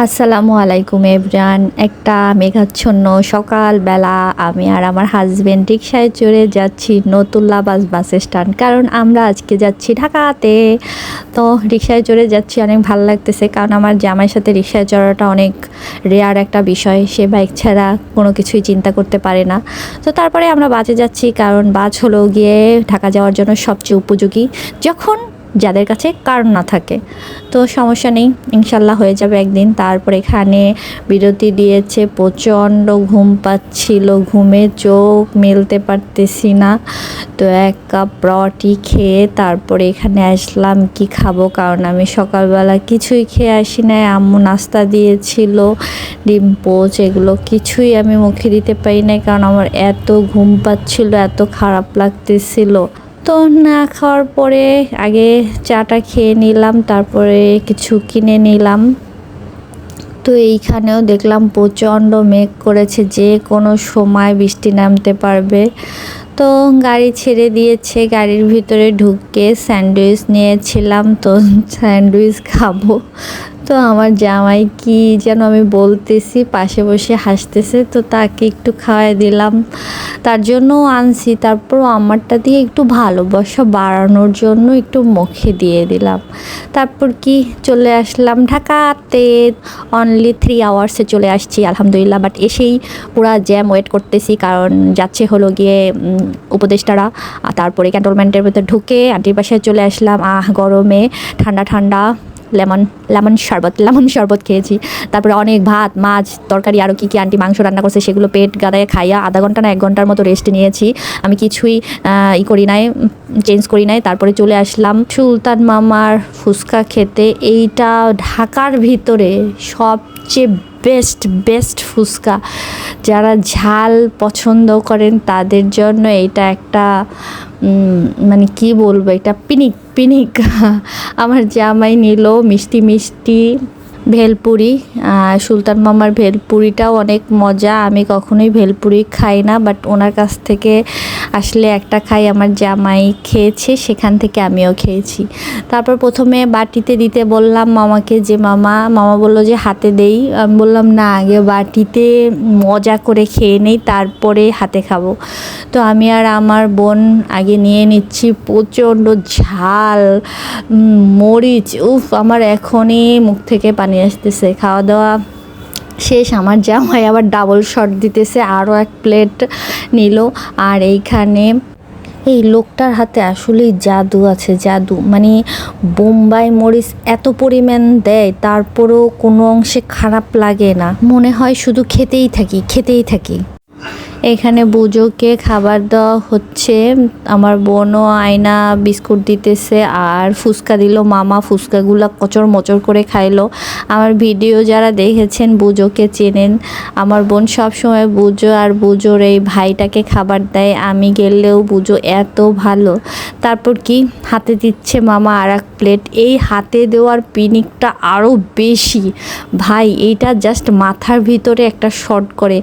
আসসালামু আলাইকুম এভরিওয়ান। একটা মেঘাচ্ছন্ন সকালবেলা আমি আর আমার হাজবেন্ড রিকশায় চড়ে যাচ্ছি নতুল্লা বাস স্ট্যান্ড, কারণ আমরা আজকে যাচ্ছি ঢাকাতে। তো রিকশায় চড়ে যাচ্ছি, অনেক ভালো লাগতেছে, কারণ আমার জামাইয়ের সাথে রিকশায় চড়াটা অনেক রেয়ার একটা বিষয়। সে বাইক ছাড়া কোনো কিছুই চিন্তা করতে পারে না। তো তারপরে আমরা বাসে যাচ্ছি, কারণ বাস হলো গিয়ে ঢাকা যাওয়ার জন্য সবচেয়ে উপযোগী, যখন যাদের কাছে কার না থাকে। তো সমস্যা নেই, ইনশাল্লাহ হয়ে যাবে একদিন। তারপর এখানে বিরতি দিয়েছে, প্রচণ্ড ঘুম পাচ্ছিল, ঘুমে চোখ মেলতে পারতেছি না। তো এক কাপ রটি খেয়ে তারপরে এখানে আসলাম কি খাবো, কারণ আমি সকালবেলা কিছুই খেয়ে আসি নাই। আম্মু নাস্তা দিয়েছিল, ডিম পোচ, এগুলো কিছুই আমি মুখে দিতে পারি নাই, কারণ আমার এত ঘুম পাচ্ছিল, এত খারাপ লাগতেছিল। তো না খাওয়ার পরে আগে চাটা খেয়ে নিলাম, তারপরে কিছু কিনে নিলাম। তো এইখানেও দেখলাম প্রচণ্ড মেঘ করেছে, যে কোনো সময় বৃষ্টি নামতে পারবে। তো গাড়ি ছেড়ে দিয়েছে, গাড়ির ভিতরে ঢুকে স্যান্ডউইচ নিয়েছিলাম, তো স্যান্ডউইচ খাবো। তো আমার জামাই কি যেন আমি বলতেছি, পাশে বসে হাসতেছে, তো তাকে একটু খাওয়াই দিলাম, তার জন্য আনছি। তারপর আমারটা দিয়ে একটু ভালোবাসা বাড়ানোর জন্য একটু মুখে দিয়ে দিলাম। তারপর কি চলে আসলাম ঢাকাতে। অনলি 3 আওয়ার্সে চলে আসছি আলহামদুলিল্লাহ। বাট এসেই পুরা জ্যাম ওয়েট করতেছি, কারণ যাচ্ছে হলো গিয়ে উপদেষ্টারা। তারপরে ক্যান্টনমেন্টের ভিতরে ঢুকে আন্টির বাসায় চলে আসলাম। গরমে ঠান্ডা ঠান্ডা লেমন শরবত খেয়েছি। তারপরে অনেক ভাত, মাছ, তরকারি, আরও কী আন্টি মাংস রান্না করছে সেগুলো পেট গাদায় খাইয়া আধা ঘন্টা না 1 ঘন্টার মতো রেস্ট নিয়েছি। আমি কিছুই করি নাই, চেঞ্জ করি নাই। তারপরে চলে আসলাম সুলতান মামার ফুচকা খেতে। এইটা ঢাকার ভিতরে সবচেয়ে বেস্ট ফুচকা। যারা ঝাল পছন্দ করেন তাদের জন্য এটা একটা মানে কি বলবো, এটা পিনিক। আমার জামাই নিল মিষ্টি মিষ্টি ভেলপুরি। সুলতান মামার ভেলপুরিটাও অনেক মজা। আমি কখনোই ভেলপুরি খাই না, বাট ওনার কাছ থেকে আসলে একটা খাই। আমার জামাই খেয়েছে, সেখান থেকে আমিও খেয়েছি। তারপর প্রথমে বাটিতে দিতে বললাম মামাকে, যে মামা বললো যে হাতে দেই। আমি বললাম না, আগে বাটিতে মজা করে খেয়ে নেই, তারপরে হাতে খাবো। তো আমি আর আমার বোন আগে নিয়ে নিচ্ছি। প্রচণ্ড ঝাল, মরিচ, আমার এখনই মুখ থেকে পানি আসতেছে। খাওয়া দাওয়া শেষ, আমার জামাই আবার ডাবল শট দিতেছে, আরও 1 প্লেট নিল। আর এইখানে এই লোকটার হাতে আসলেই জাদু আছে, জাদু। মানে বোম্বাই মরিচ এত পরিমাণ দেয়, তারপরেও কোনো অংশে খারাপ লাগে না, মনে হয় শুধু খেতেই থাকি। এখানে বুজোকে খাবার দেওয়া হচ্ছে। আমার বোনও আয়না বিস্কুট দিতেছে, আর ফুচকা দিল মামা। ফুচকাগুলো কচর মচর করে খাইলো। আমার ভিডিও যারা দেখেছেন বুজোকে চেনেন। আমার বোন সব সময় বুজো আর বুজোর এই ভাইটাকে খাবার দেয়, আমি গেলেও বুজো এত ভালো। তারপর কি হাতে দিচ্ছে মামা আর 1 প্লেট। এই হাতে দেওয়ার পিনিকটা আরও বেশি ভাই, এইটা জাস্ট মাথার ভিতরে একটা শট করে।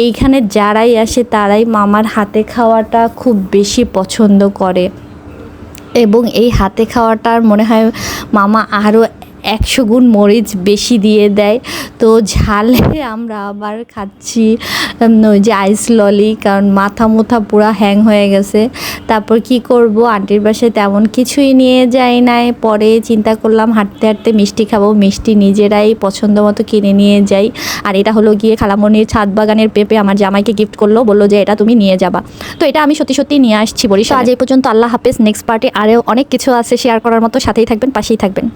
এইখানে যারাই আসে তারাই মামার হাতে খাওয়াটা খুব বেশি পছন্দ করে, এবং এই হাতে খাওয়াটার মনে হয় মামা আরও 100 গুণ মরিচ বেশি দিয়ে দেয়। তো ঝালে আমরা আবার খাচ্ছি ওই যে আইস ললি, কারণ মাথা পুরা হ্যাং হয়ে গেছে। তারপর কি করব, আন্টির বাসায় তেমন কিছুই নিয়ে যাই নাই। পরে চিন্তা করলাম হাঁটতে হাঁটতে মিষ্টি খাবো, মিষ্টি নিজেরাই পছন্দ মতো কিনে নিয়ে যাই। আর এটা হলো গিয়ে খালামণির ছাদ বাগানের পেঁপে, আমার জামাইকে গিফট করলো, বললো যে এটা তুমি নিয়ে যাবা। তো এটা আমি সত্যি নিয়ে আসছি বরিশাল। আজ এই পর্যন্ত, আল্লাহ হাফেজ। নেক্সট পার্টে আরও অনেক কিছু আছে শেয়ার করার মতো, সাথেই থাকবেন, পাশেই থাকবেন।